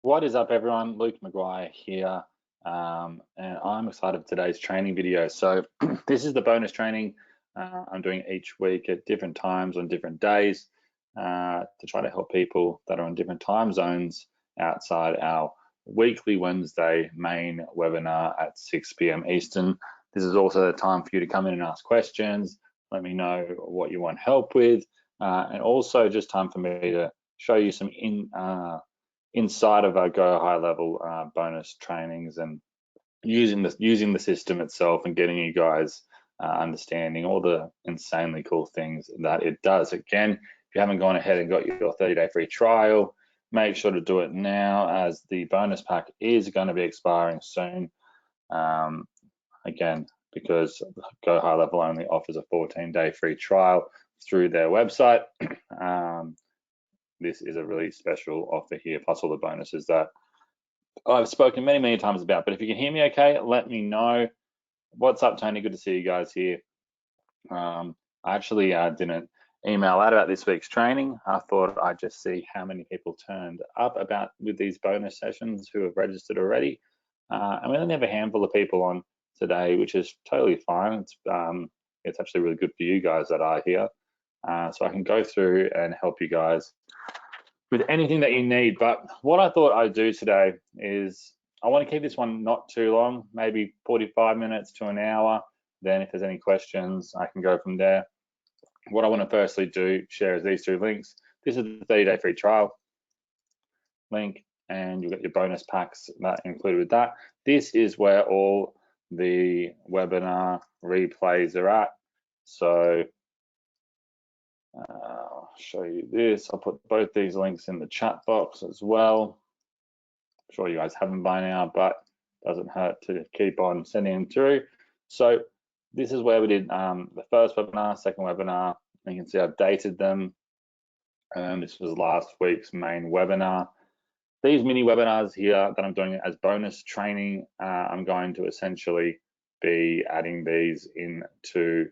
What is up, everyone? Luke Maguire here, and I'm excited for today's training video. So this is the bonus training I'm doing each week at different times on different days to try to help people that are on different time zones outside our weekly Wednesday main webinar at 6 p.m. Eastern. This is also the time for you to come in and ask questions. Let me know what you want help with, and also just time for me to show you some inside of our Go High Level bonus trainings and using the system itself and getting you guys understanding all the insanely cool things that it does. Again, if you haven't gone ahead and got your 30-day free trial, make sure to do it now, as the bonus pack is going to be expiring soon. Again, because Go High Level only offers a 14-day free trial through their website. This is a really special offer here, plus all the bonuses that I've spoken many times about. But if you can hear me okay, let me know. What's up, Tony? Good to see you guys here. I actually didn't email out about this week's training. I thought I'd just see how many people turned up with these bonus sessions who have registered already. And we only have a handful of people on today, which is totally fine. It's actually really good for you guys that are here. So I can go through and help you guys with anything that you need. But what I thought I'd do today is I want to keep this one not too long, maybe 45 minutes to an hour. Then if there's any questions, I can go from there. What I want to firstly share is these two links. This is the 30-day free trial link, and you'll get your bonus packs that included with that. This is where all the webinar replays are at. So I'll show you this. I'll put both these links in the chat box as well. I'm sure you guys have them by now, but it doesn't hurt to keep on sending them through. So this is where we did the first webinar, second webinar. You can see I've dated them. This was last week's main webinar. These mini webinars here that I'm doing as bonus training, I'm going to essentially be adding these into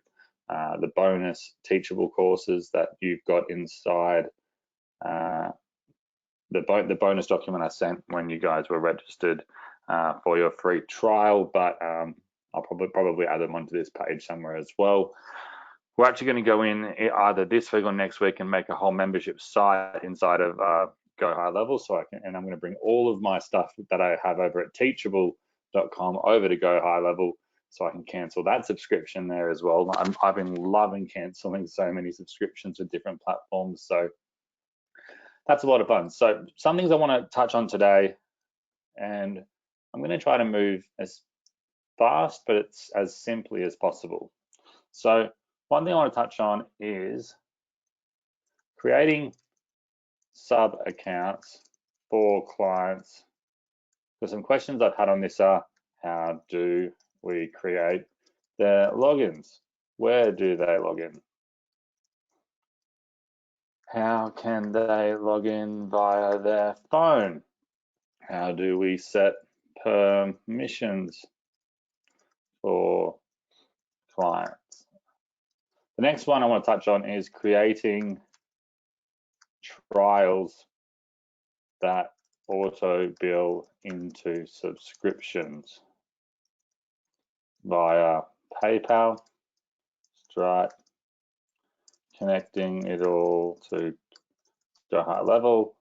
the bonus teachable courses that you've got inside the bonus document I sent when you guys were registered for your free trial. But I'll probably add them onto this page somewhere as well. We're actually going to go in either this week or next week and make a whole membership site inside of Go High Level. And I'm going to bring all of my stuff that I have over at teachable.com over to Go High Level, so I can cancel that subscription there as well. I've been loving canceling so many subscriptions with different platforms, so that's a lot of fun. So some things I want to touch on today, and I'm going to try to move as fast, but it's as simply as possible. So one thing I want to touch on is creating sub accounts for clients. So some questions I've had on this are, how do we create their logins? Where do they log in? How can they log in via their phone? How do we set permissions for clients? The next one I want to touch on is creating trials that auto bill into subscriptions via PayPal, Stripe, connecting it all to Go High Level.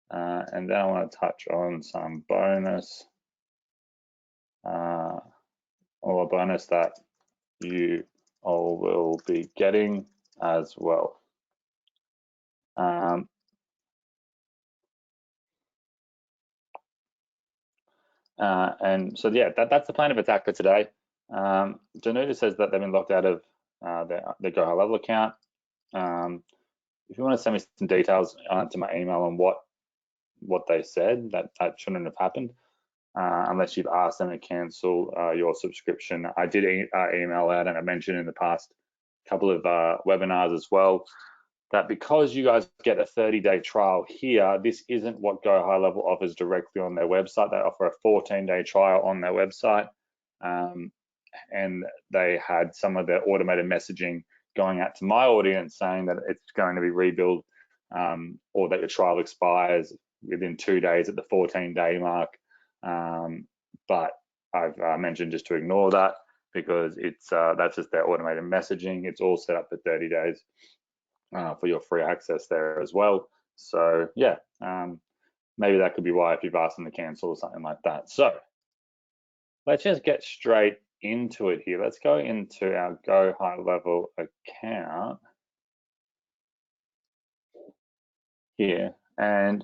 And then I want to touch on some bonus, or a bonus that you all will be getting as well. And so yeah, that's the plan of attack for today. Danuta says that they've been locked out of their Go High Level account. If you want to send me some details to my email on what they said, that shouldn't have happened unless you've asked them to cancel your subscription. I did email out, and I mentioned in the past couple of webinars as well, that because you guys get a 30-day trial here, this isn't what Go High Level offers directly on their website. They offer a 14-day trial on their website, and they had some of their automated messaging going out to my audience saying that it's going to be rebilled, or that your trial expires within 2 days at the 14-day mark. But I've mentioned just to ignore that because it's that's just their automated messaging. It's all set up for 30 days for your free access there as well. So yeah, maybe that could be why if you've asked them to cancel or something like that. So let's just get straight into it here. Let's go into our Go High Level account here. And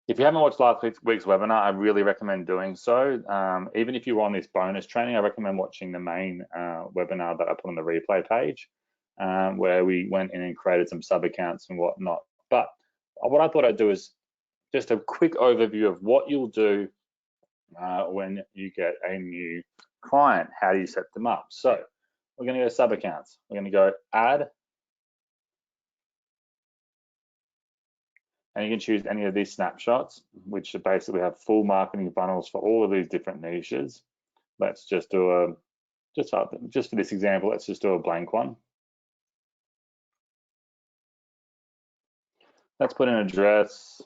if you haven't watched last week's webinar, I really recommend doing so. Even if you were on this bonus training, I recommend watching the main webinar that I put on the replay page, where we went in and created some sub accounts and whatnot. But what I thought I'd do is just a quick overview of what you'll do when you get a new client. How do you set them up? So we're going to go sub accounts. We're going to go add. And you can choose any of these snapshots, which basically have full marketing funnels for all of these different niches. Let's just do a, just for this example, let's just do a blank one. Let's put an address.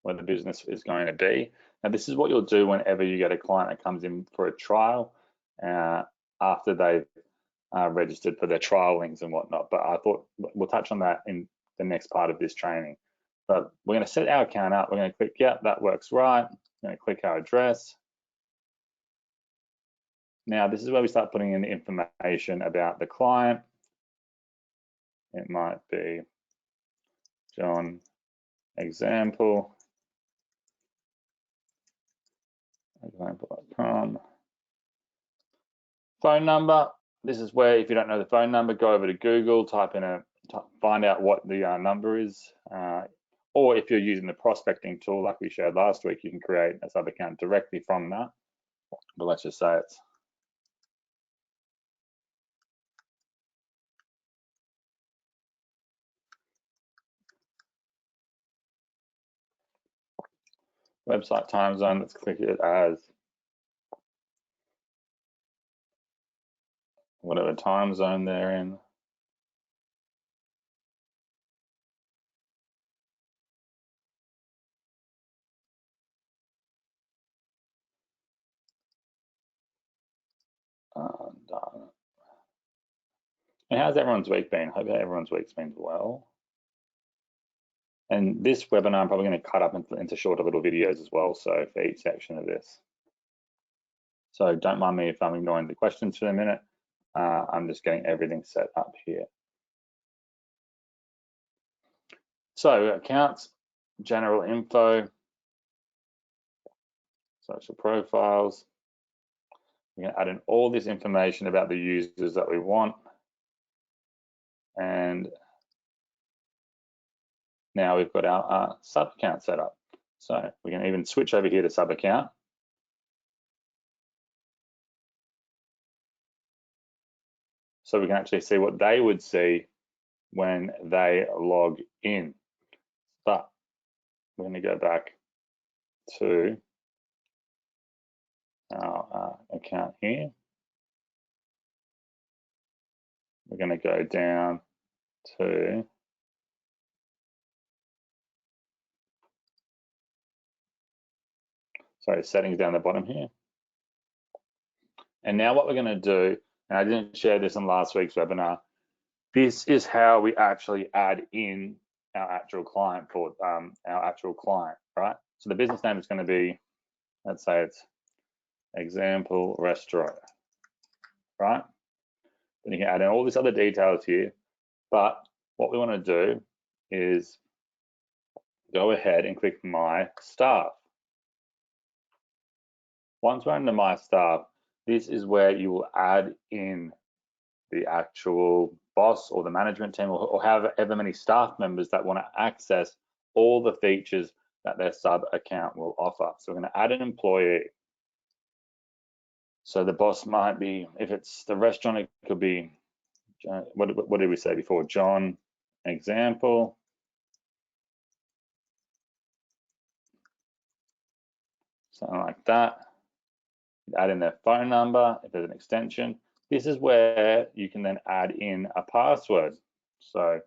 Where the business is going to be. Now, this is what you'll do whenever you get a client that comes in for a trial after they've registered for their trial links and whatnot. But I thought we'll touch on that in the next part of this training. But we're going to set our account up. We're going to click, yeah, that works right. We're going to click our address. Now, this is where we start putting in the information about the client. It might be John example. Example.com. Phone number. This is where, if you don't know the phone number, go over to Google, find out what the number is. Or if you're using the prospecting tool like we shared last week, you can create a sub account directly from that. But let's just say it's website time zone. Let's click it as whatever time zone they're in. Done. And how's everyone's week been? Hope everyone's week's been well. And this webinar, I'm probably going to cut up into shorter little videos as well, so for each section of this. So don't mind me if I'm ignoring the questions for a minute. I'm just getting everything set up here. So accounts, general info, social profiles. We're going to add in all this information about the users that we want. And now we've got our sub account set up. So we can even switch over here to sub account. So we can actually see what they would see when they log in. But we're going to go back to our account here. We're going to go down to settings down the bottom here. And now what we're going to do, and I didn't share this in last week's webinar, this is how we actually add in our actual client for right? So the business name is going to be, let's say it's example restaurant, right? Then you can add in all these other details here, but what we want to do is go ahead and click My Staff. Once we're under My Staff, this is where you will add in the actual boss or the management team or however many staff members that want to access all the features that their sub account will offer. So we're going to add an employee. So the boss might be, if it's the restaurant, it could be, what did we say before? John example. Something like that. Add in their phone number if there's an extension. this is where you can then add in a password. So,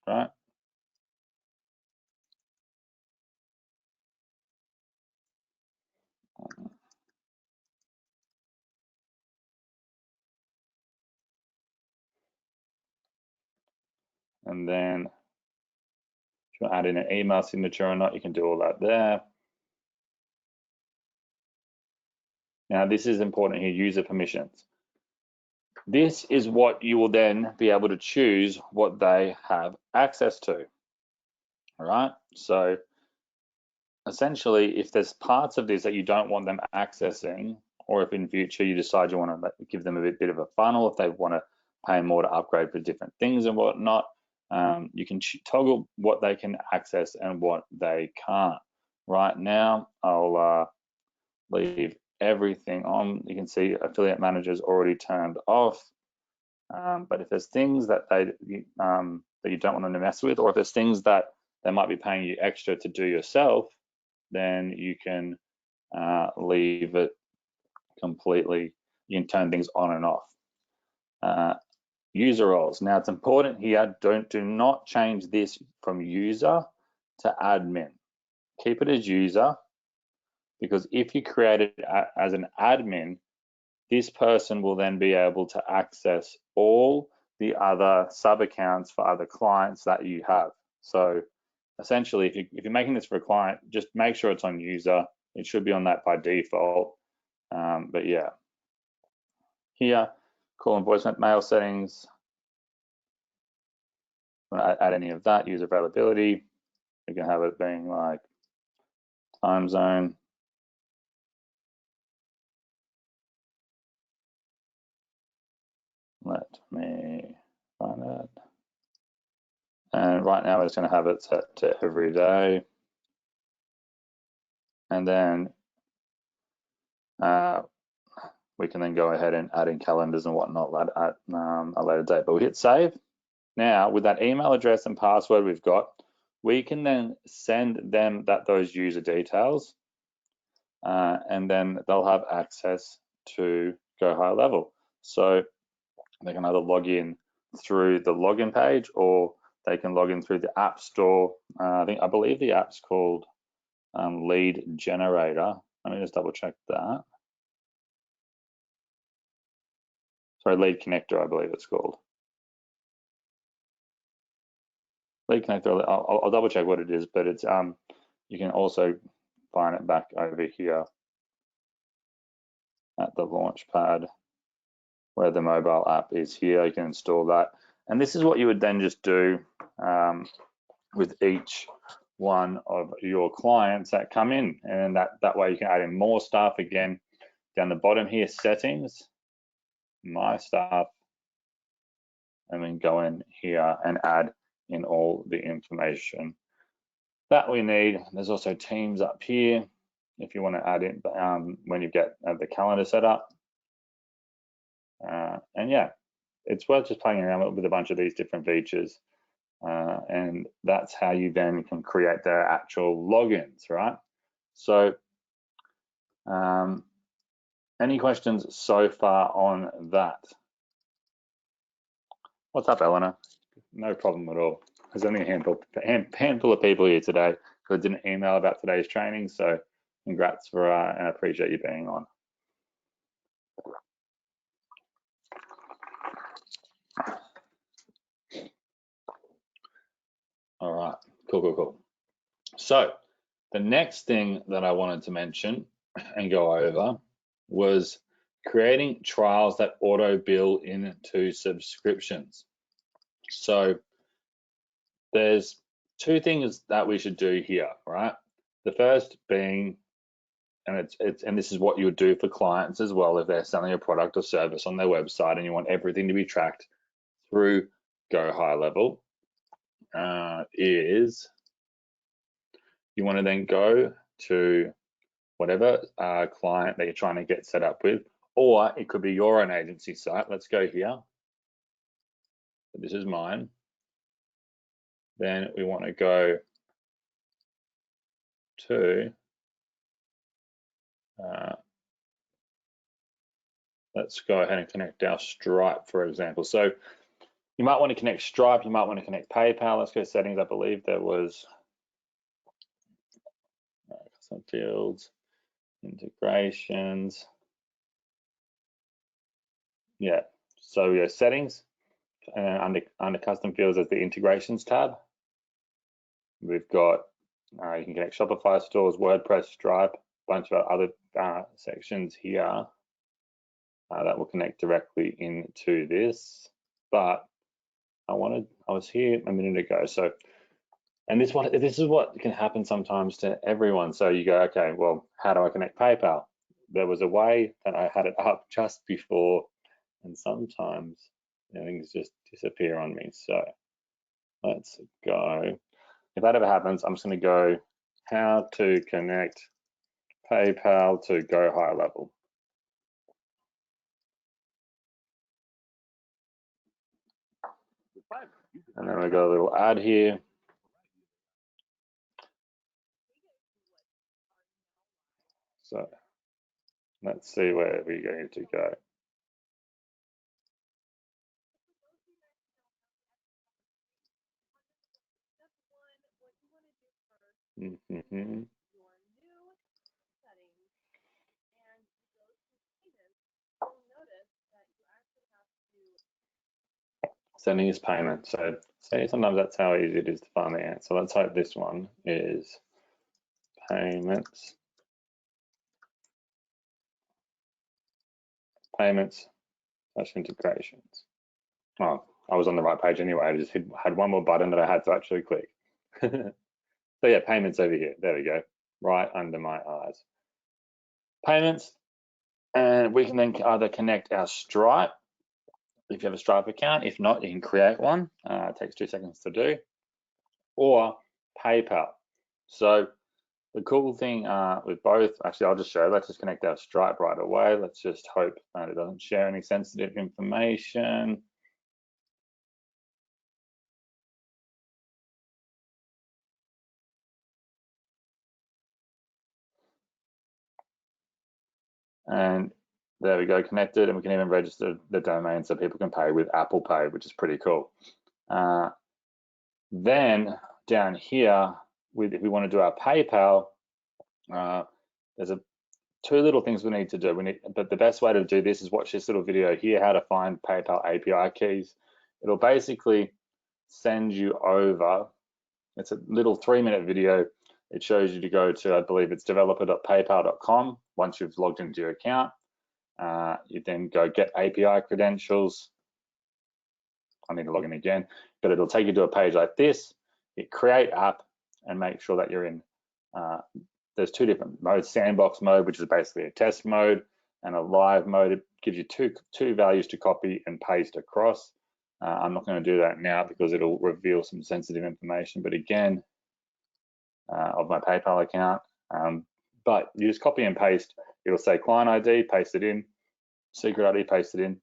right. And then if you add in an email signature or not, you can do all that there. Now, this is important here, user permissions. This is what you will then be able to choose what they have access to. All right. So essentially, if there's parts of this that you don't want them accessing, or if in future you decide you want to give them a bit of a funnel, if they want to pay more to upgrade for different things and whatnot, you can toggle what they can access and what they can't. Right now, I'll leave everything on. You can see affiliate manager is already turned off. But if there's things that that you don't want them to mess with, or if there's things that they might be paying you extra to do yourself, then you can leave it completely. You can turn things on and off. User roles. Now it's important here, do not change this from user to admin. Keep it as user, because if you create it as an admin, this person will then be able to access all the other sub accounts for other clients that you have. So essentially, if you're making this for a client, just make sure it's on user. It should be on that by default. But yeah, here, call and voice mail settings. Want to add any of that, user availability. You can have it being like time zone. Let me find that. And right now, we're just going to have it set to every day. And then we can then go ahead and add in calendars and whatnot at a later date. But we hit save. Now, with that email address and password we've got, we can then send them those user details, and then they'll have access to Go Higher Level. So they can either log in through the login page, or they can log in through the App Store. I believe the app's called Lead Generator. Let me just double check that. Sorry, Lead Connector, I believe it's called. Lead Connector, I'll double check what it is, but it's you can also find it back over here at the Launchpad, where the mobile app is here. You can install that. And this is what you would then just do with each one of your clients that come in. And that way you can add in more stuff. Again, down the bottom here, settings, my stuff, and then go in here and add in all the information that we need. There's also Teams up here if you want to add in when you get the calendar set up. And yeah, it's worth just playing around with a bunch of these different features. And that's how you then can create their actual logins, right? So any questions so far on that? What's up, Eleanor? No problem at all. There's only a handful of people here today who didn't email about today's training, so congrats and I appreciate you being on. All right, cool. So the next thing that I wanted to mention and go over was creating trials that auto bill into subscriptions. So there's two things that we should do here, right? The first being, and this is what you would do for clients as well if they're selling a product or service on their website and you want everything to be tracked through Go High Level, is you want to then go to whatever client that you're trying to get set up with, or it could be your own agency site. Let's go here. This is mine. Then we want to go to let's go ahead and connect our Stripe, for example. So you might want to connect Stripe, you might want to connect PayPal. Let's go settings. I believe there was custom fields, integrations. Yeah, so yeah, settings, and under custom fields there's the integrations tab. We've got, you can connect Shopify stores, WordPress, Stripe, a bunch of other sections here that will connect directly into this. But I was here a minute ago. So, and this is what can happen sometimes to everyone. So you go, okay, well, how do I connect PayPal? There was a way that I had it up just before, and sometimes things just disappear on me. So let's go. If that ever happens, I'm just going to go how to connect PayPal to Go High Level. And then we got a little ad here. So let's see where we're going to go. Mm-hmm. Sending is payment. So say sometimes that's how easy it is to find the answer. Let's hope this one is payments. Payments / integrations. Oh, I was on the right page anyway. I just had one more button that I had to actually click. So yeah, payments over here. There we go. Right under my eyes. Payments. And we can then either connect our Stripe if you have a Stripe account. If not, you can create one. It takes 2 seconds to do. Or PayPal. So the cool thing with both, actually, I'll just show. Let's just connect our Stripe right away. Let's just hope that it doesn't share any sensitive information. And there we go, connected, and we can even register the domain so people can pay with Apple Pay, which is pretty cool. Then down here, if we want to do our PayPal, there's 2 little things we need to do. But the best way to do this is watch this little video here, how to find PayPal API keys. It'll basically send you over, it's a little 3-minute video. It shows you to go to, I believe it's developer.paypal.com. Once you've logged into your account, you then go get API credentials. I need to log in again, but it'll take you to a page like this. Hit create app and make sure that you're in, there's 2 different modes, sandbox mode, which is basically a test mode, and a live mode. It gives you two values to copy and paste across. I'm not going to do that now because it'll reveal some sensitive information, but again, of my PayPal account. But you just copy and paste. It'll say client ID, paste it in, secret ID, paste it in,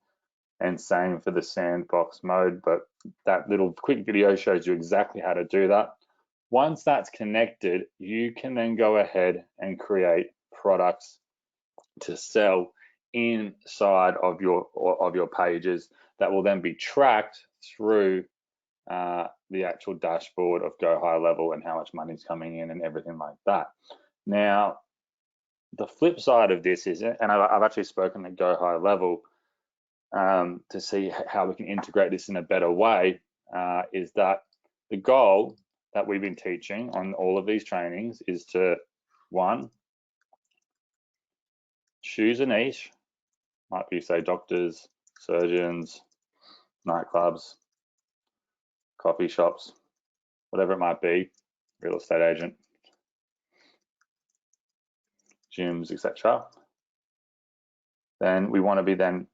and same for the sandbox mode. But that little quick video shows you exactly how to do that. Once that's connected, you can then go ahead and create products to sell inside of your pages that will then be tracked through the actual dashboard of Go High Level and how much money is coming in and everything like that. Now, the flip side of this is, and I've actually spoken to Go High Level to see how we can integrate this in a better way, is that the goal that we've been teaching on all of these trainings is to, 1, choose a niche, might be say doctors, surgeons, nightclubs, coffee shops, whatever it might be, real estate agent, gyms, etc. Then we want to be then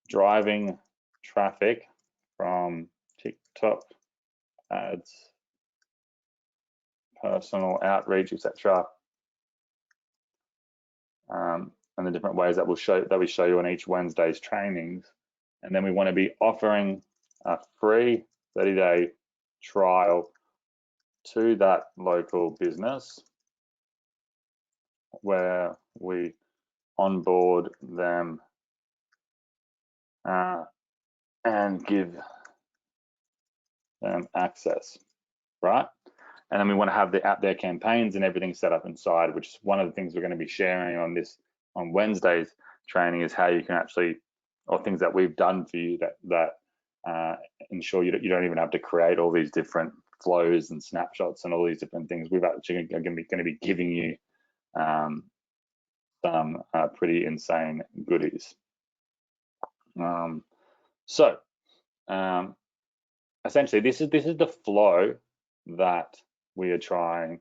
driving traffic from TikTok ads, personal outreach, etc. And the different ways that we show you on each Wednesday's trainings. And then we want to be offering a free 30-day trial to that local business where we onboard them and give them access, right? And then we want to have their campaigns and everything set up inside, which is one of the things we're going to be sharing on Wednesday's training, is how you can actually, or things that we've done for you that ensure you don't even have to create all these different flows and snapshots and all these different things. We've actually going to be giving you some pretty insane goodies. Essentially, this is the flow that we are trying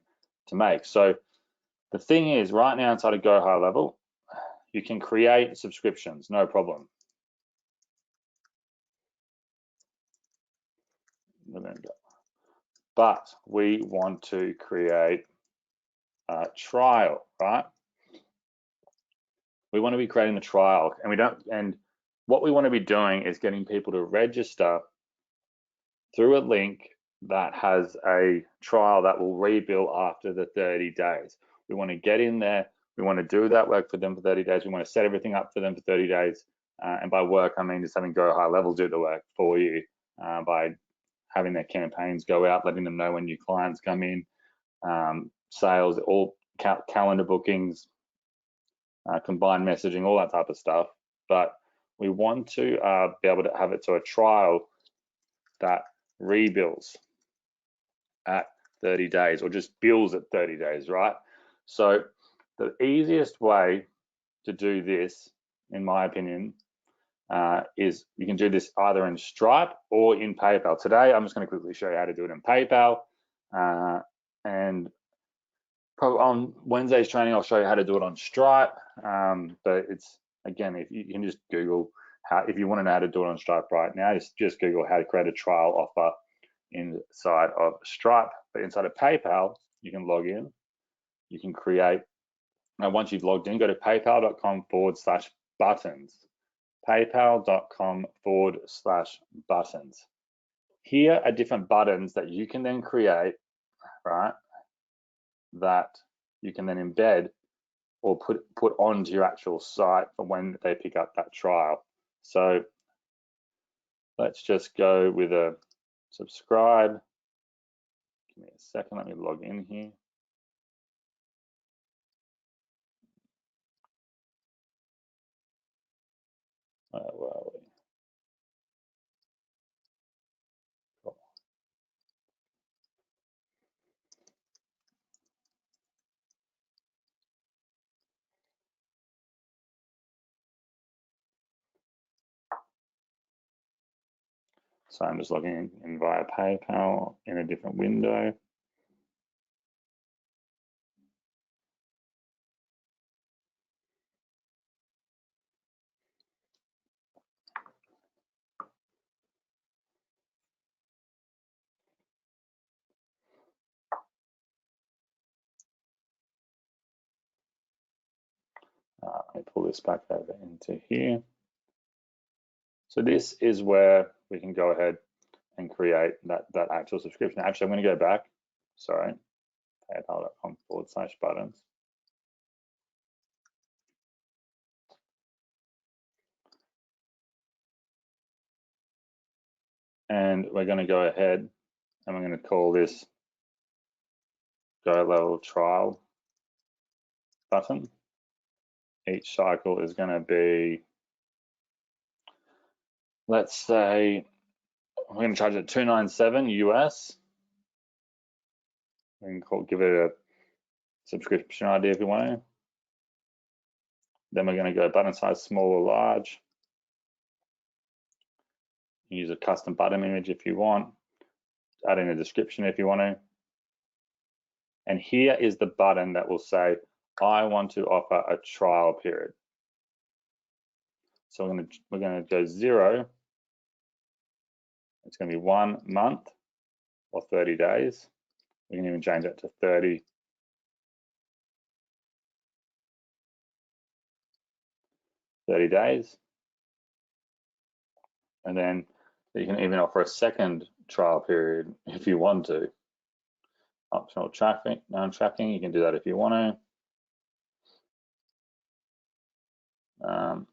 to make. So the thing is, right now inside of Go High Level, you can create subscriptions, no problem. But we want to create a trial, right? We want to be creating the trial, and what we want to be doing is getting people to register through a link that has a trial that will rebill after the 30 days. We want to get in there. We want to do that work for them for 30 days. We want to set everything up for them for 30 days. And by work, I mean just having Go High Level do the work for you by having their campaigns go out, letting them know when new clients come in, sales, all calendar bookings, combined messaging, all that type of stuff. But we want to be able to have it to a trial that rebills at 30 days or just bills at 30 days, right? So the easiest way to do this, in my opinion, is you can do this either in Stripe or in PayPal. Today, I'm just going to quickly show you how to do it in PayPal. And probably on Wednesday's training, I'll show you how to do it on Stripe. But it's, again, if you can just Google if you want to know how to do it on Stripe right now, just Google how to create a trial offer inside of Stripe. But inside of PayPal, you can log in. You can create. Now, once you've logged in, go to paypal.com/buttons. paypal.com/buttons. Here are different buttons that you can then create, right? That you can then embed or put onto your actual site for when they pick up that trial. So let's just go with a subscribe. Give me a second, let me log in here. Where are we? Cool. So I'm just logging in via PayPal in a different window. Let me pull this back over into here. So this is where we can go ahead and create that actual subscription. Actually, I'm going to go back. Sorry, paypal.com/buttons. And we're going to go ahead and we're going to call this Go Level Trial button. Each cycle is going to be, let's say, we're going to charge it $297 US. We can give it a subscription ID if you want to. Then we're going to go button size small or large. Use a custom button image if you want. Add in a description if you want to. And here is the button that will say, I want to offer a trial period. So we're going to go 0. It's going to be 1 month or 30 days. We can even change that to 30 days. And then you can even offer a second trial period if you want to. Optional tracking, non-tracking, you can do that if you want to. And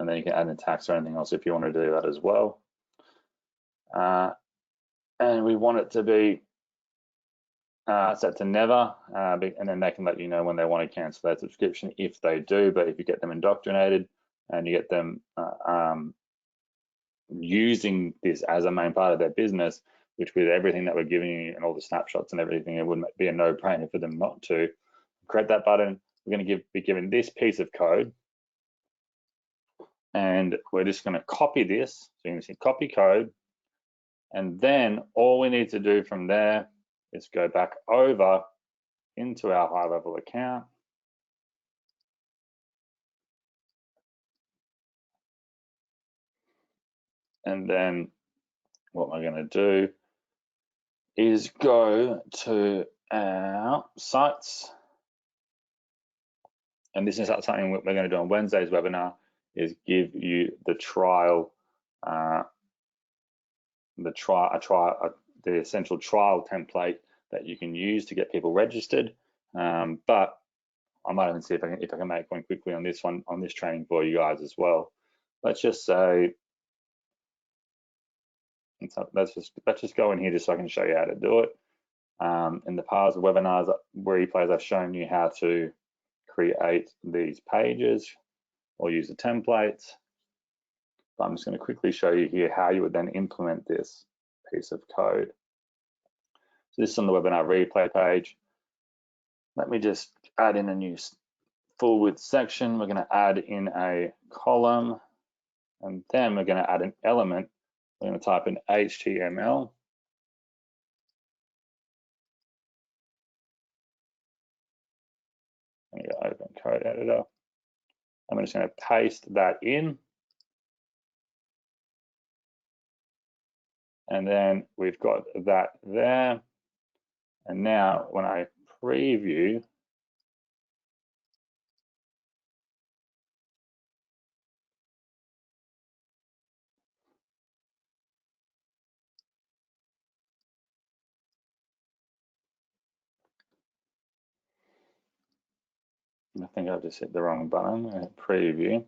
then you can add in tax or anything else if you want to do that as well. And we want it to be set to never, and then they can let you know when they want to cancel their subscription if they do. But if you get them indoctrinated and you get them using this as a main part of their business, which with everything that we're giving you and all the snapshots and everything, it would be a no-brainer for them not to. Create that button. We're going to be given this piece of code, and we're just going to copy this. So you're going to see copy code, and then all we need to do from there is go back over into our high-level account. And then what we're going to do is go to our sites. And this is something we're going to do on Wednesday's webinar, is give you the trial, the essential trial template that you can use to get people registered. But I might even see if I can make one quickly on this training for you guys as well. Let's just say, let's just go in here just so I can show you how to do it. In the past webinars, replays, I've shown you how to create these pages or use the templates. But I'm just going to quickly show you here how you would then implement this piece of code. So this is on the webinar replay page. Let me just add in a new full width section. We're going to add in a column, and then we're going to add an element. We're going to type in HTML. I'm going to open code editor. I'm just going to paste that in. And then we've got that there. And now when I preview, I think I've just hit the wrong button. I'm going to preview,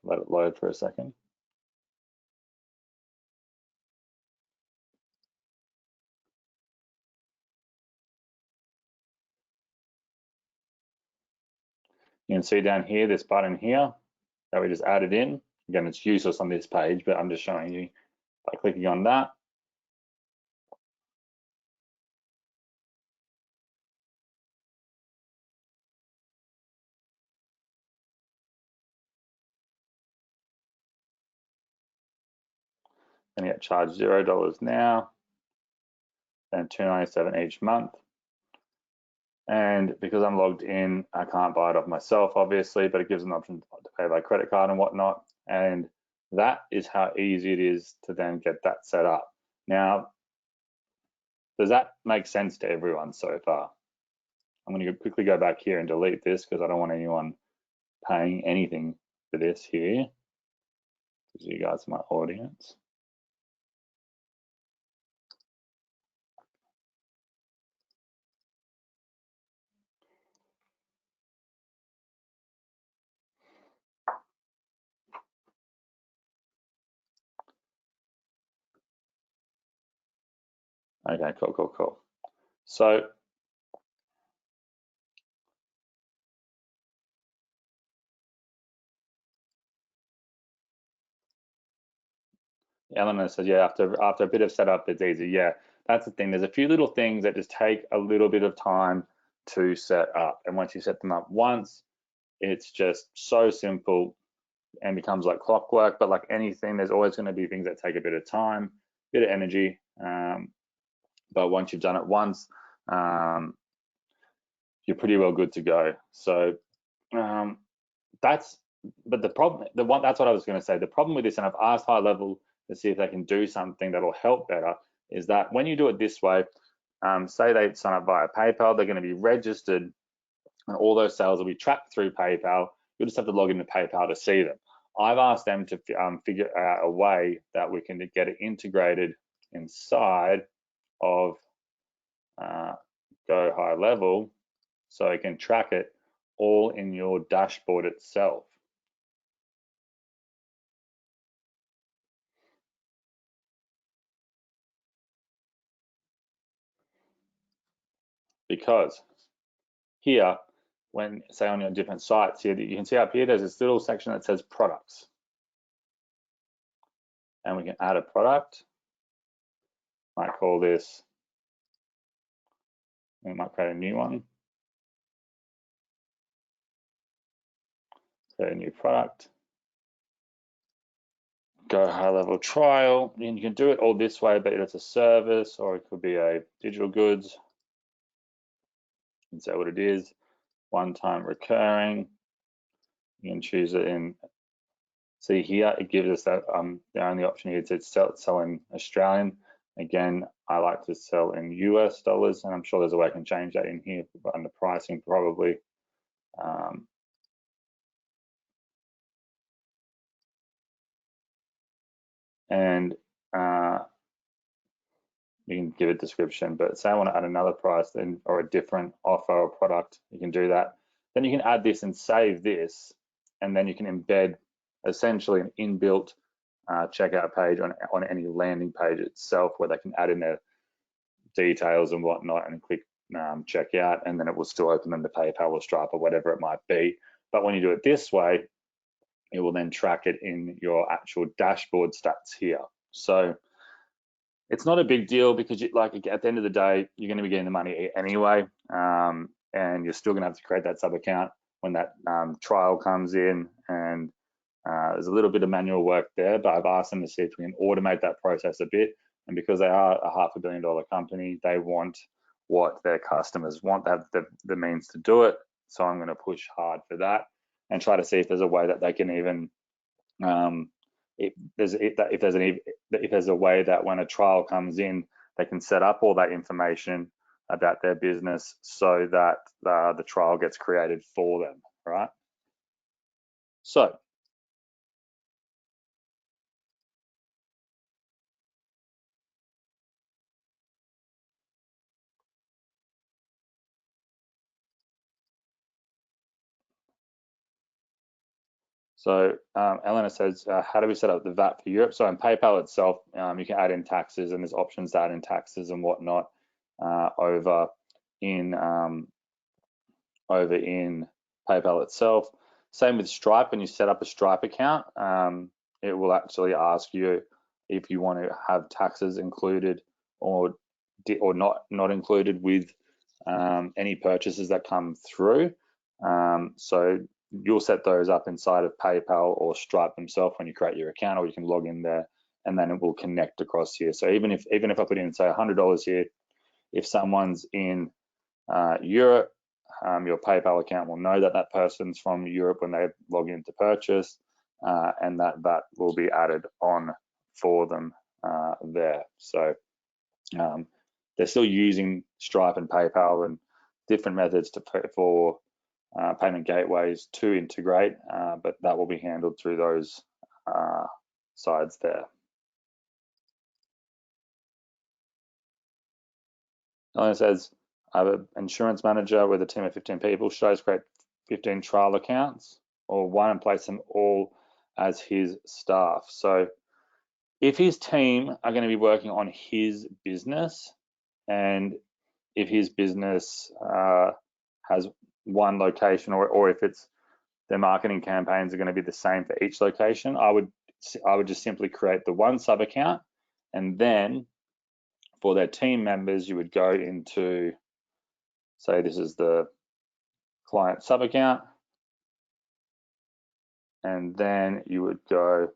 let it load for a second. You can see down here, this button here that we just added in. Again, it's useless on this page, but I'm just showing you by clicking on that. And you get charged $0 now and $2.97 each month. And because I'm logged in, I can't buy it off myself, obviously, but it gives an option to pay by credit card and whatnot. And that is how easy it is to then get that set up. Now, does that make sense to everyone so far? I'm going to quickly go back here and delete this because I don't want anyone paying anything for this here, because you guys are my audience. Okay, cool. So Eleanor says, yeah, after a bit of setup, it's easy. Yeah, that's the thing. There's a few little things that just take a little bit of time to set up. And once you set them up once, it's just so simple and becomes like clockwork. But like anything, there's always going to be things that take a bit of time, bit of energy. But once you've done it once, you're pretty well good to go. So that's the problem. That's what I was going to say. The problem with this, and I've asked high level to see if they can do something that'll help better, is that when you do it this way, say they sign up via PayPal, they're going to be registered, and all those sales will be tracked through PayPal. You'll just have to log into PayPal to see them. I've asked them to figure out a way that we can get it integrated inside of Go High Level. so it can track it all in your dashboard itself. Because here, when say on your different sites here, you can see up here, there's this little section that says products. And we can add a product. Might call this, we might create a new one. Create a new product. Go high level trial. And you can do it all this way, but it's a service or it could be a digital goods. And say what it is, one time recurring. You can choose it in, see here, it gives us that the only option here to sell in Australian. Again, I like to sell in US dollars, and I'm sure there's a way I can change that in here under pricing probably. And you can give a description, but say I want to add another price then, or a different offer or product, you can do that. Then you can add this and save this, and then you can embed essentially an inbuilt checkout page on any landing page itself, where they can add in their details and whatnot and click checkout, and then it will still open them to PayPal or Stripe or whatever it might be. But when you do it this way, it will then track it in your actual dashboard stats here. So it's not a big deal because like at the end of the day, you're going to be getting the money anyway, and you're still going to have to create that sub account when that trial comes in, and there's a little bit of manual work there, but I've asked them to see if we can automate that process a bit. And because they are a $500 million company, they want what their customers want. They have the means to do it. So I'm going to push hard for that and try to see if there's a way that they can even, if there's a way that when a trial comes in, they can set up all that information about their business so that the trial gets created for them, right? So Elena says, how do we set up the VAT for Europe? So in PayPal itself, you can add in taxes, and there's options to add in taxes and whatnot over in PayPal itself. Same with Stripe. When you set up a Stripe account, it will actually ask you if you want to have taxes included or not included with any purchases that come through. So you'll set those up inside of PayPal or Stripe themselves when you create your account, or you can log in there and then it will connect across here. So even if I put in say $100 here, if someone's in Europe, your PayPal account will know that that person's from Europe when they log in to purchase, and that will be added on for them there. So they're still using Stripe and PayPal and different methods for payment gateways to integrate, but that will be handled through those sides there. Elena says, I have an insurance manager with a team of 15 people. Should I just create 15 trial accounts or one and place them all as his staff? So if his team are going to be working on his business, and if his business has one location, or if it's their marketing campaigns are going to be the same for each location, I would just simply create the one sub account, and then for their team members, you would go into, say this is the client sub account, and then you would go,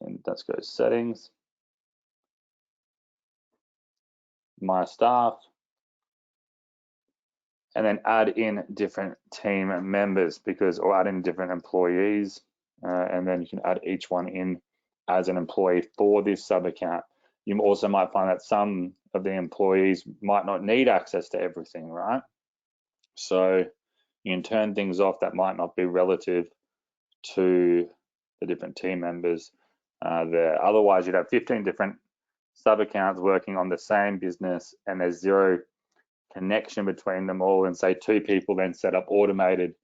and let's go settings, my staff, and then add in different team members or add in different employees, and then you can add each one in as an employee for this sub account. You also might find that some of the employees might not need access to everything, right? So you can turn things off that might not be relative to the different team members there. Otherwise, you'd have 15 different sub accounts working on the same business, and there's zero connection between them all, and say 2 people then set up automated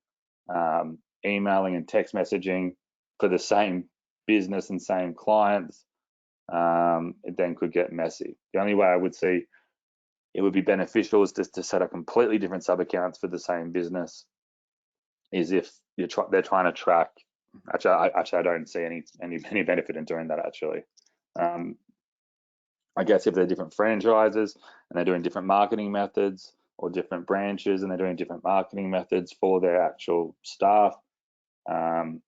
emailing and text messaging for the same business and same clients, it then could get messy. The only way I would see it would be beneficial is just to set up completely different sub accounts for the same business, is if they're trying to track. Actually, I don't see any benefit in doing that, actually. I guess if they're different franchises and they're doing different marketing methods, or different branches and they're doing different marketing methods for their actual staff, then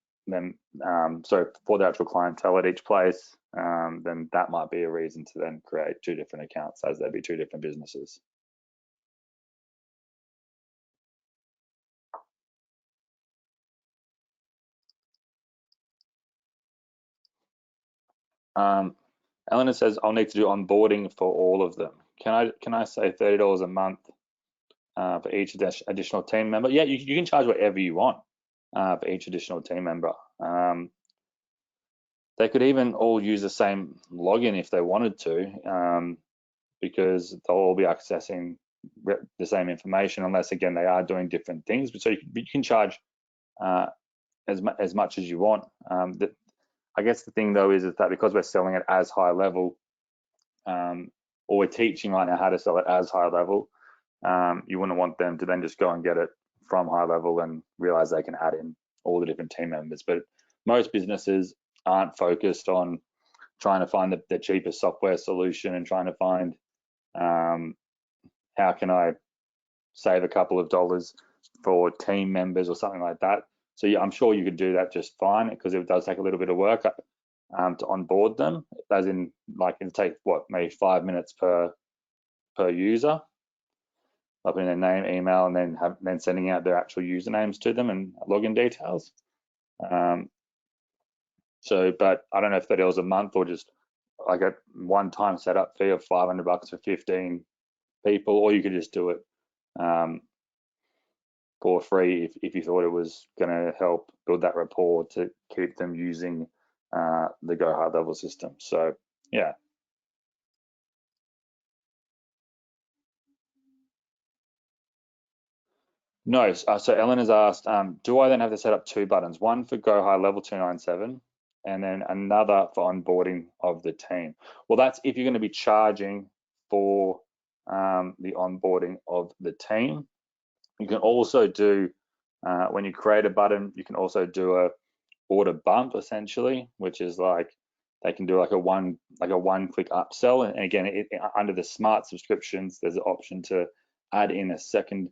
for the actual clientele at each place, then that might be a reason to then create 2 different accounts, as there'd be 2 different businesses. Eleanor says, I'll need to do onboarding for all of them. Can I say $30 a month for each additional team member? Yeah, you can charge whatever you want for each additional team member. They could even all use the same login if they wanted to, because they'll all be accessing the same information, unless, again, they are doing different things. But so you can charge as much as you want. I guess the thing, though, is that because we're selling it as high level, or we're teaching right now how to sell it as high level, you wouldn't want them to then just go and get it from high level and realize they can add in all the different team members. But most businesses aren't focused on trying to find the cheapest software solution and trying to find how can I save a couple of dollars for team members or something like that. So yeah, I'm sure you could do that just fine, because it does take a little bit of work to onboard them, as in, like, it'll take maybe 5 minutes per user, putting their name, email, and then sending out their actual usernames to them and login details. But I don't know if $30 a month, or just like a one-time setup fee of $500 for 15 people, or you could just do it for free if you thought it was going to help build that rapport to keep them using the Go High Level system. So yeah. No, so Ellen has asked, do I then have to set up 2 buttons, one for Go High Level 297 and then another for onboarding of the team? Well, that's if you're going to be charging for the onboarding of the team. You can also do, when you create a button, you can also do a order bump, essentially, which is like they can do like a one-click upsell. And again, under the smart subscriptions, there's an option to add in a second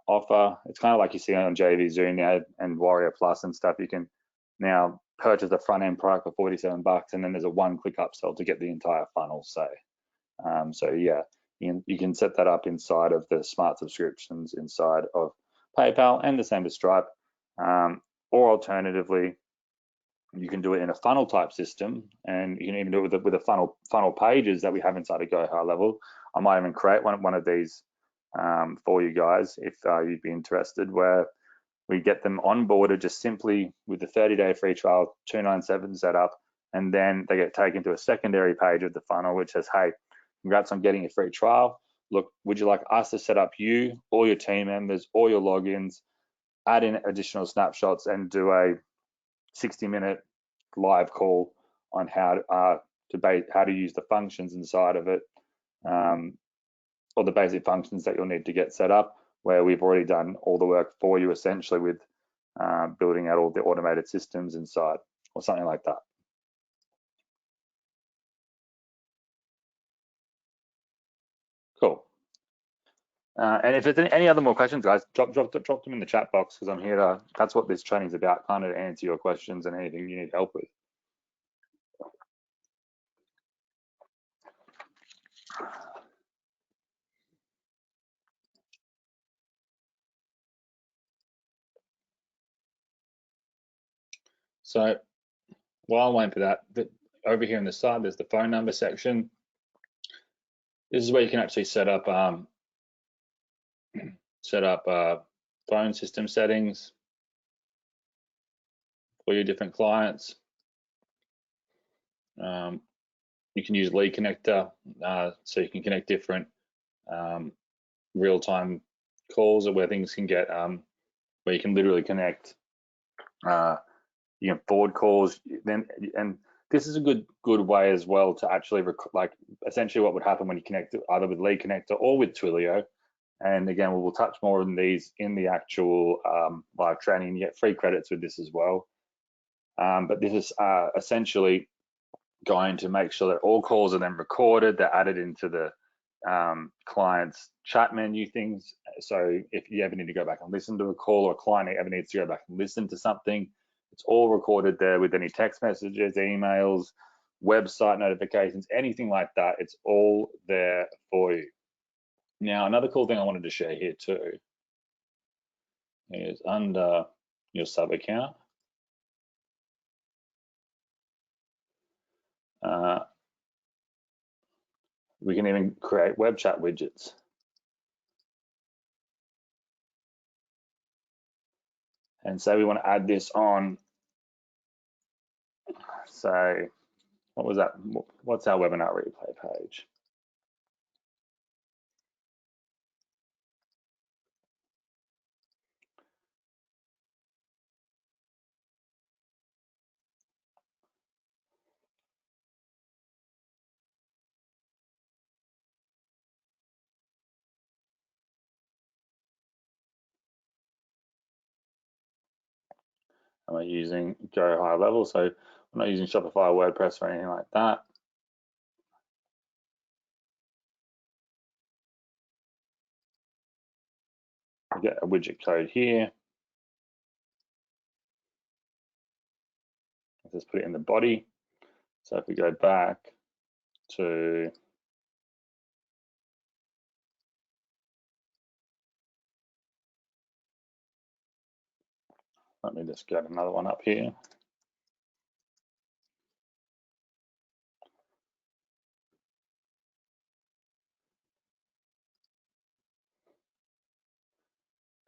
offer. It's kind of like you see on JVZoo and Warrior Plus and stuff. You can now purchase the front end product for $47, and then there's a one-click upsell to get the entire funnel, say. So yeah, you can set that up inside of the smart subscriptions inside of PayPal, and the same with Stripe. Or alternatively, you can do it in a funnel type system, and you can even do it with a funnel pages that we have inside of Go High Level. I might even create one of these for you guys if you'd be interested, where we get them onboarded just simply with the 30-day free trial 297 setup, and then they get taken to a secondary page of the funnel which says, hey, congrats on getting a free trial. Look, would you like us to set up you, all your team members, all your logins, add in additional snapshots, and do a 60-minute live call on how to use the functions inside of it, or the basic functions that you'll need to get set up, where we've already done all the work for you, essentially, with building out all the automated systems inside, or something like that. Cool. And if there's any other more questions, guys, drop them in the chat box, because I'm here to, that's what this training is about, kind of to answer your questions and anything you need help with. So while I'm waiting for that, over here on the side, there's the phone number section. This is where you can actually set up phone system settings for your different clients. You can use Lead Connector, so you can connect different real-time calls where things can get where you can literally connect. You can forward calls. Then, and this is a good way as well to actually like essentially what would happen when you connect either with Lead Connector or with Twilio. And again, we will touch more on these in the actual live training. You get free credits with this as well. But this is essentially going to make sure that all calls are then recorded. They're added into the client's chat menu things. So if you ever need to go back and listen to a call, or a client ever needs to go back and listen to something, it's all recorded there with any text messages, emails, website notifications, anything like that. It's all there for you. Now, another cool thing I wanted to share here too is under your sub account. We can even create web chat widgets. And say we want to add this on, say, what was that? What's our webinar replay page? Am I using Go High Level? So I'm not using Shopify or WordPress or anything like that. We get a widget code here. Let's just put it in the body. So if we go back to let me just get another one up here.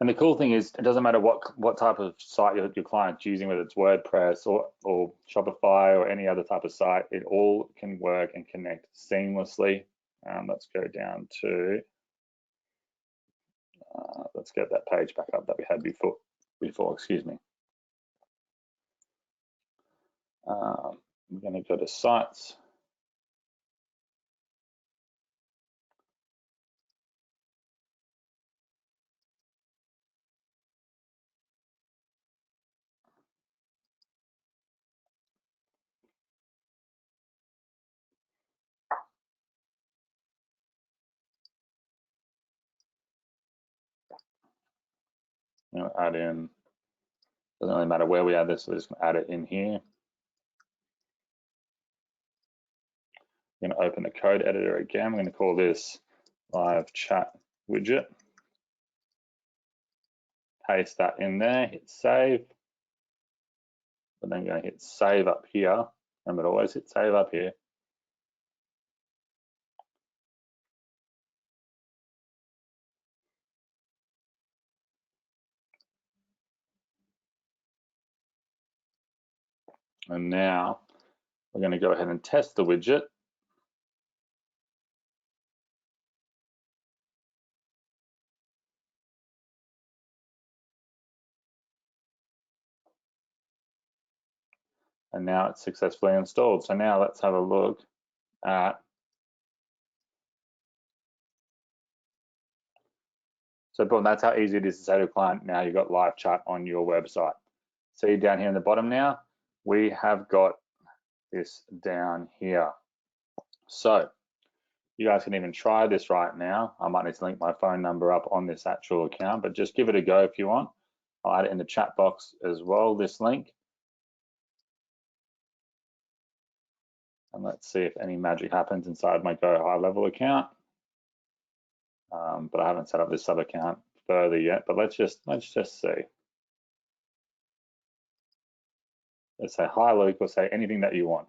And the cool thing is, it doesn't matter what type of site your client's using, whether it's WordPress or Shopify or any other type of site, it all can work and connect seamlessly. Let's go down to, let's get that page back up that we had before, excuse me. I'm going to go to sites. Add in, doesn't really matter where we add this, we're just going to add it in here. I'm going to open the code editor again. I'm going to call this live chat widget. Paste that in there, hit save. But then I'm going to hit save up here. Remember to always hit save up here. And now we're going to go ahead and test the widget. And now it's successfully installed. So now let's have a look at, so boom, that's how easy it is to say to a client, now you've got live chat on your website. See down here in the bottom now, we have got this down here. So you guys can even try this right now. I might need to link my phone number up on this actual account, but just give it a go if you want. I'll add it in the chat box as well, this link. And let's see if any magic happens inside my Go High Level account. But I haven't set up this sub account further yet, but let's just see. Let's say hi Luke, or say anything that you want.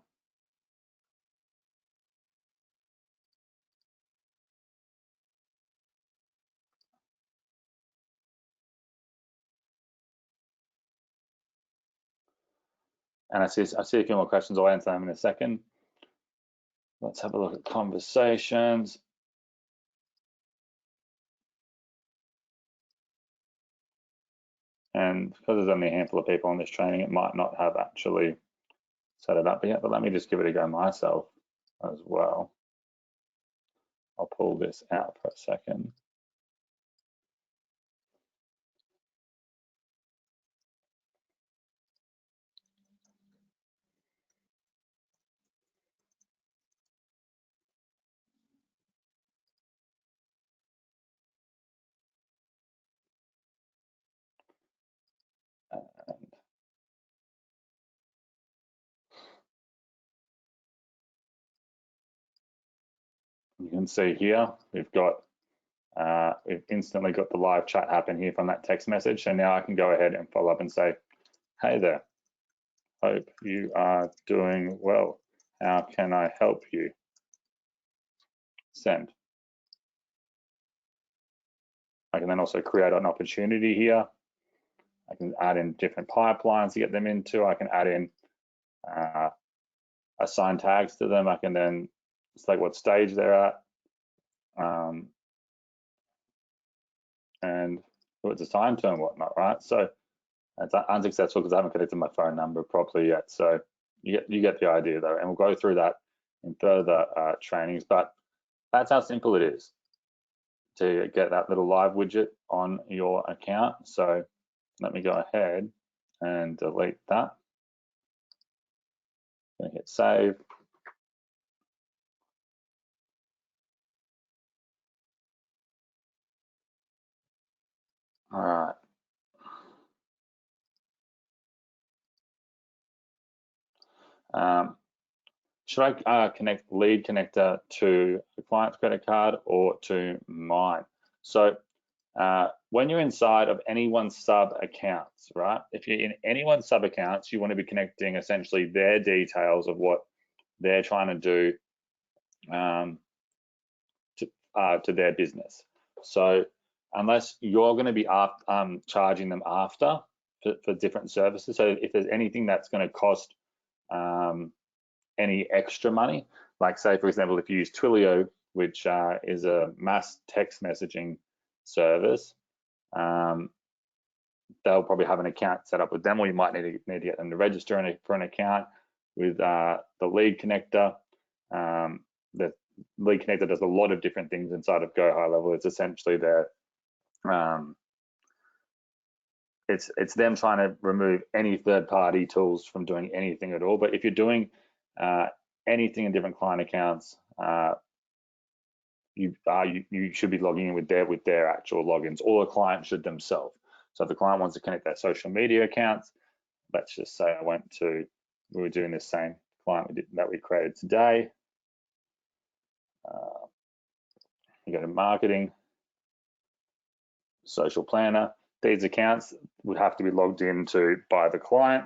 And I see a few more questions. I'll answer them in a second. Let's have a look at conversations. And because there's only a handful of people on this training, it might not have actually set it up yet, but let me just give it a go myself as well. I'll pull this out for a second. You can see here, we've instantly got the live chat happen here from that text message. So now I can go ahead and follow up and say, hey there, hope you are doing well. How can I help you? Send. I can then also create an opportunity here. I can add in different pipelines to get them into. I can add in assign tags to them. I can then select what stage they're at. And who it's assigned to and whatnot, right? So it's unsuccessful because I haven't connected my phone number properly yet. So you get the idea though, and we'll go through that in further trainings, but that's how simple it is to get that little live widget on your account. So let me go ahead and delete that. I'm gonna hit save. All right. Should I connect lead connector to the client's credit card or to mine? So when you're inside of anyone's sub accounts, right? If you're in anyone's sub accounts, you want to be connecting essentially their details of what they're trying to do to their business. So unless you're going to be charging them after for different services, so if there's anything that's going to cost any extra money, like say for example, if you use Twilio, which is a mass text messaging service, they'll probably have an account set up with them, or you might need to get them to register for an account with the lead connector. The lead connector does a lot of different things inside of Go High Level. It's essentially their it's them trying to remove any third-party tools from doing anything at all. But if you're doing anything in different client accounts, you should be logging in with their actual logins, or the client should themselves. So if the client wants to connect their social media accounts, let's just say we were doing this same client that we created today. You go to marketing, social planner. These accounts would have to be logged into by the client,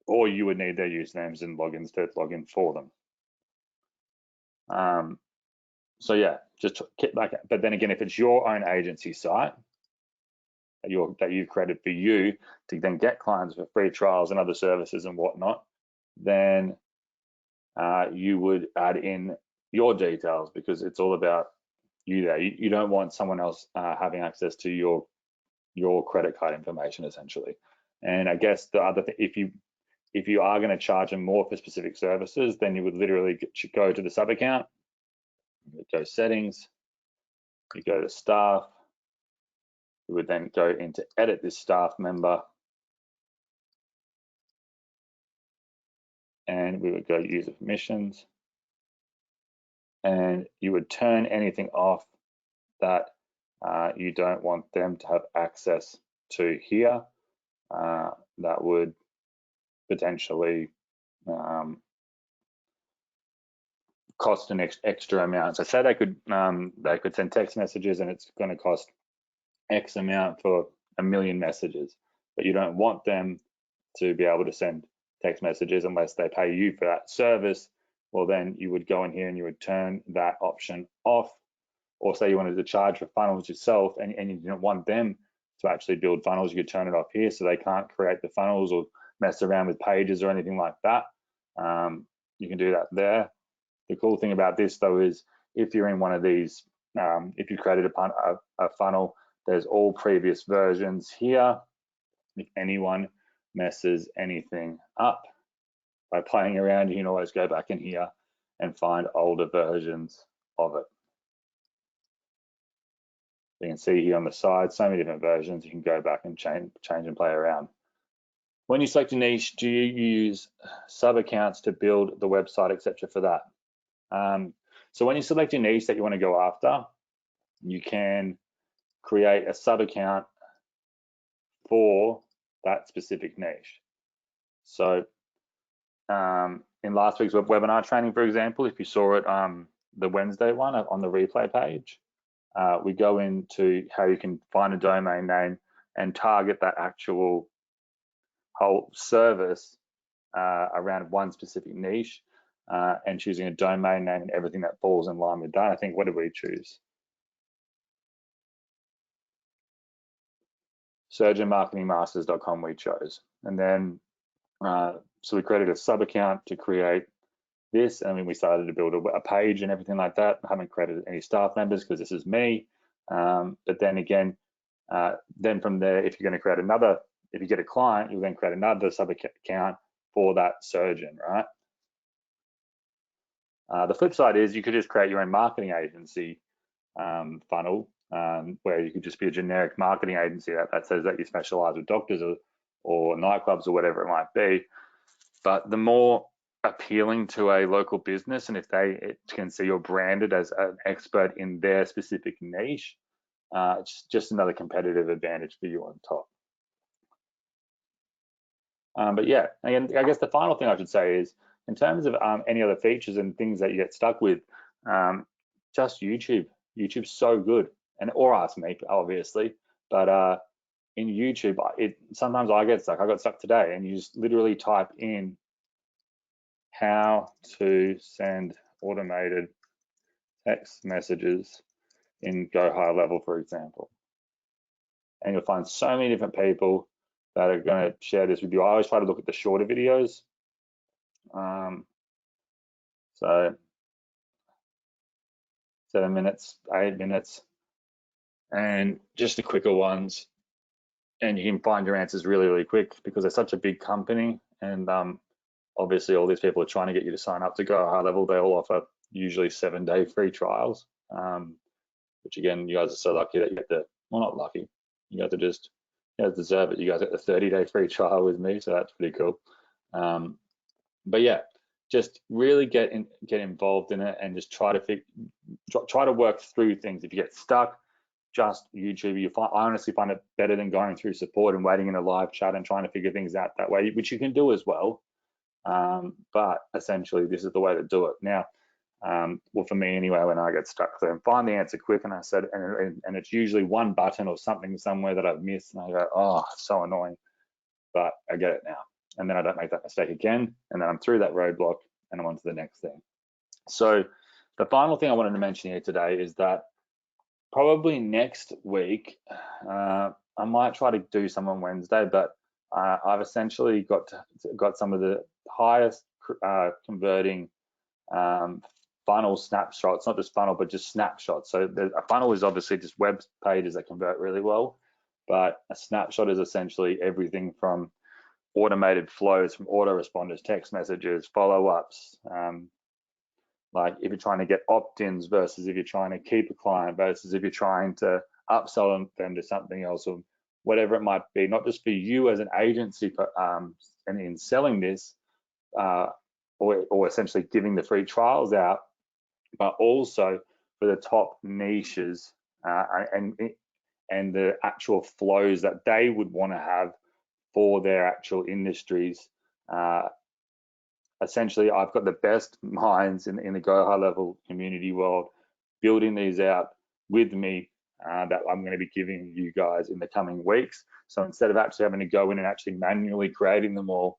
or you would need their usernames and logins to log in for them. So yeah, just like, but then again, if it's your own agency site that you've created for you to then get clients for free trials and other services and whatnot, then you would add in your details, because it's all about you there. You don't want someone else having access to your credit card information essentially. And I guess the other thing, if you are going to charge them more for specific services, then you would literally go to the sub account, you go settings, you go to staff, you would then go into edit this staff member, and we would go user permissions, and you would turn anything off that you don't want them to have access to here. That would potentially cost an extra amount. So say they could send text messages and it's going to cost X amount for 1 million messages, but you don't want them to be able to send text messages unless they pay you for that service. Well, then you would go in here and you would turn that option off. Or say you wanted to charge for funnels yourself and you didn't want them to actually build funnels, you could turn it off here so they can't create the funnels or mess around with pages or anything like that. You can do that there. The cool thing about this though is if you're in one of these, if you created a funnel, there's all previous versions here. if anyone messes anything up by playing around, you can always go back in here and find older versions of it. You can see here on the side, so many different versions. You can go back and change and play around. When you select a niche, do you use sub accounts to build the website, etc. for that? So when you select a niche that you want to go after, you can create a sub account for that specific niche. So in last week's webinar training, for example, if you saw it, the Wednesday one on the replay page, we go into how you can find a domain name and target that actual whole service around one specific niche, and choosing a domain name and everything that falls in line with that. I think, what did we choose? surgeonmarketingmasters.com we chose. And then, so we created a sub account to create this, and then we started to build a page and everything like that. I haven't created any staff members because this is me. But then again, then from there, if you're going to create another, if you get a client, you'll then create another sub account for that surgeon, right? The flip side is you could just create your own marketing agency funnel, where you could just be a generic marketing agency that says that you specialize with doctors or nightclubs or whatever it might be. But the more appealing to a local business, and if they can see you're branded as an expert in their specific niche, it's just another competitive advantage for you on top. But yeah, and I guess the final thing I should say is, in terms of any other features and things that you get stuck with, just YouTube. YouTube's so good, or ask me, obviously. But in YouTube, sometimes I get stuck. I got stuck today, and you just literally type in how to send automated text messages in Go High Level, for example. And you'll find so many different people that are going to share this with you. I always try to look at the shorter videos. So 7 minutes, 8 minutes, and just the quicker ones. And you can find your answers really, really quick because they're such a big company. And obviously all these people are trying to get you to sign up to Go High Level. They all offer usually 7-day free trials, which again, you guys are so lucky that you get the, well, not lucky, you guys are just, you guys deserve it. You guys get the 30-day free trial with me, so that's pretty cool. But yeah, just really get involved in it and just try to work through things. If you get stuck, just YouTube. I honestly find it better than going through support and waiting in a live chat and trying to figure things out that way, which you can do as well. But essentially, this is the way to do it. Now, well, for me anyway, when I get stuck, so find the answer quick, and I said, and it's usually one button or something somewhere that I've missed, and I go, oh, so annoying, but I get it now, and then I don't make that mistake again, and then I'm through that roadblock, and I'm on to the next thing. So the final thing I wanted to mention here today is that probably next week, I might try to do some on Wednesday, but I've essentially got some of the highest converting funnel snapshots, not just funnel, but just snapshots. So a funnel is obviously just web pages that convert really well, but a snapshot is essentially everything from automated flows, from autoresponders, text messages, follow-ups, like if you're trying to get opt-ins versus if you're trying to keep a client versus if you're trying to upsell them to something else, or whatever it might be, not just for you as an agency, but and in selling this, or essentially giving the free trials out, but also for the top niches and the actual flows that they would want to have for their actual industries. Essentially, I've got the best minds in the Go High Level community world building these out with me that I'm going to be giving you guys in the coming weeks. So instead of actually having to go in and actually manually creating them all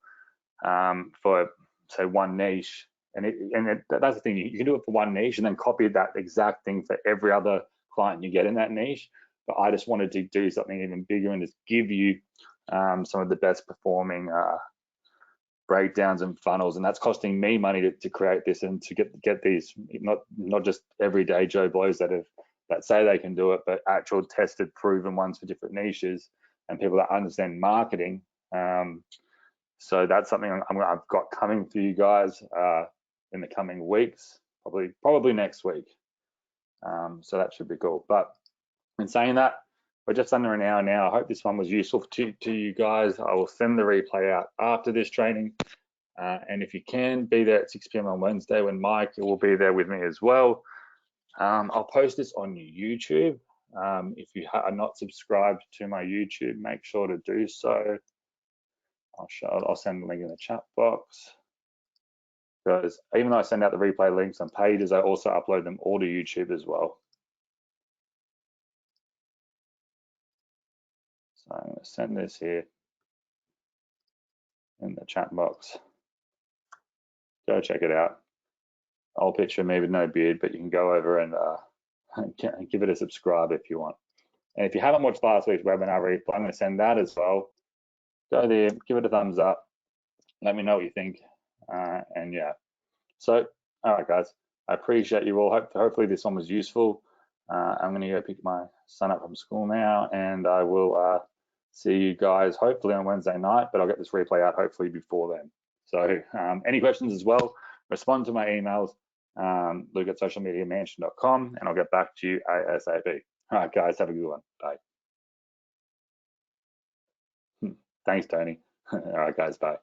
for, say, one niche, that's the thing, you can do it for one niche and then copy that exact thing for every other client you get in that niche. But I just wanted to do something even bigger and just give you some of the best performing breakdowns and funnels, and that's costing me money to create this and to get these, not just everyday Joe Blows that say they can do it, but actual tested, proven ones for different niches. and people that understand marketing. So that's something I've got coming for you guys in the coming weeks, probably next week. So that should be cool. But in saying that, we're just under an hour now. I hope this one was useful to you guys. I will send the replay out after this training. And if you can, be there at 6 p.m. on Wednesday when Mike will be there with me as well. I'll post this on YouTube. If you are not subscribed to my YouTube, make sure to do so. I'll send the link in the chat box. Because even though I send out the replay links on pages, I also upload them all to YouTube as well. So I'm going to send this here in the chat box. Go check it out. Old picture of me with no beard, but you can go over and give it a subscribe if you want. And if you haven't watched last week's webinar replay, I'm going to send that as well. Go there, give it a thumbs up. Let me know what you think. And yeah. So, all right, guys. I appreciate you all. Hopefully this one was useful. I'm going to go pick my son up from school now, and I will see you guys hopefully on Wednesday night, but I'll get this replay out hopefully before then. So any questions as well, respond to my emails, luke@socialmediamansion.com, and I'll get back to you ASAP. All right, guys, have a good one. Bye. Thanks, Tony. All right, guys, bye.